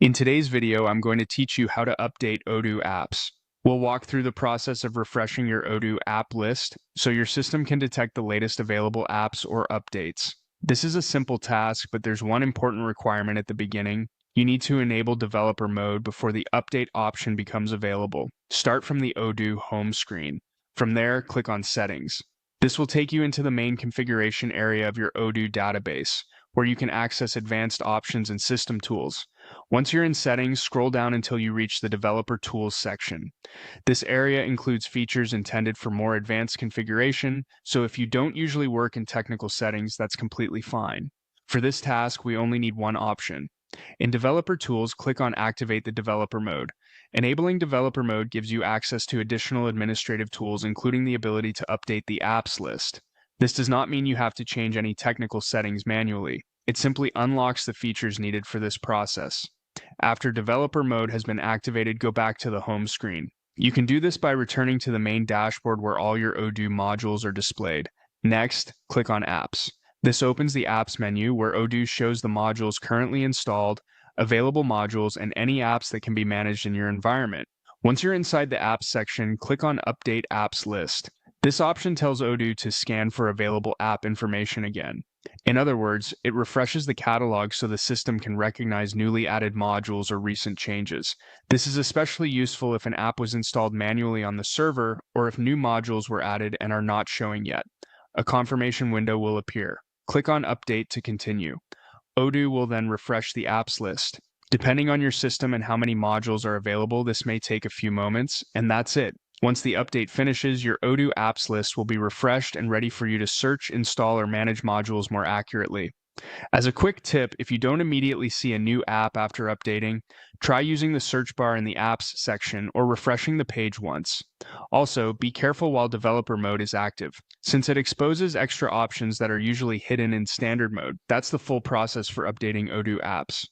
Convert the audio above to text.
In today's video, I'm going to teach you how to update Odoo apps. We'll walk through the process of refreshing your Odoo app list so your system can detect the latest available apps or updates. This is a simple task, but there's one important requirement at the beginning. You need to enable developer mode before the update option becomes available. Start from the Odoo home screen. From there, click on Settings. This will take you into the main configuration area of your Odoo database, where you can access advanced options and system tools. Once you're in Settings, scroll down until you reach the Developer Tools section. This area includes features intended for more advanced configuration, so if you don't usually work in technical settings, that's completely fine. For this task, we only need one option. In Developer Tools, click on Activate the Developer Mode. Enabling Developer Mode gives you access to additional administrative tools, including the ability to update the apps list. This does not mean you have to change any technical settings manually. It simply unlocks the features needed for this process. After developer mode has been activated, go back to the home screen. You can do this by returning to the main dashboard where all your Odoo modules are displayed. Next, click on Apps. This opens the Apps menu where Odoo shows the modules currently installed, available modules, and any apps that can be managed in your environment. Once you're inside the Apps section, click on Update Apps List. This option tells Odoo to scan for available app information again. In other words, it refreshes the catalog so the system can recognize newly added modules or recent changes. This is especially useful if an app was installed manually on the server or if new modules were added and are not showing yet. A confirmation window will appear. Click on Update to continue. Odoo will then refresh the apps list. Depending on your system and how many modules are available, this may take a few moments, and that's it. Once the update finishes, your Odoo apps list will be refreshed and ready for you to search, install, or manage modules more accurately. As a quick tip, if you don't immediately see a new app after updating, try using the search bar in the Apps section or refreshing the page once. Also, be careful while developer mode is active, since it exposes extra options that are usually hidden in standard mode. That's the full process for updating Odoo apps.